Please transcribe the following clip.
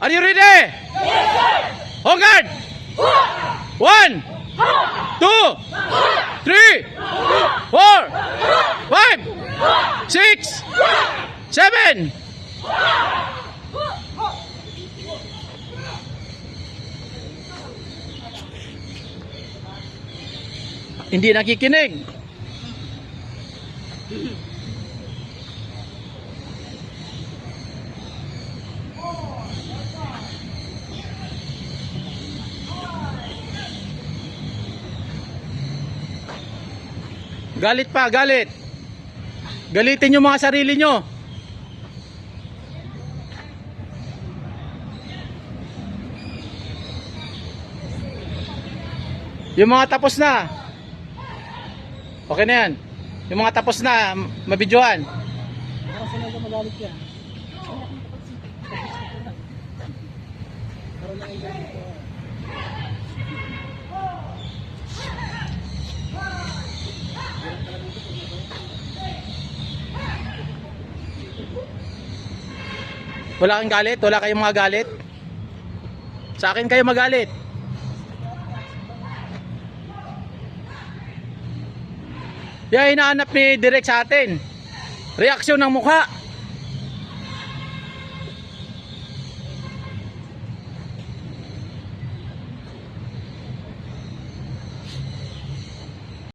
Are you ready? Yes, sir! On guard! 1, 2, 3, 4, 5, 6, 7. Hindi nakikinig. Galit pa, galit. Galitin yung mga sarili nyo. Yung mga tapos na. Okay na yan. Yung mga tapos na, mabidyohan. Kasi medyo magalit yan. Wala kang galit? Wala kayong mga galit? Sa akin kayo magalit. Yan hinahanap ni Direk sa atin. Reaksyon ng mukha.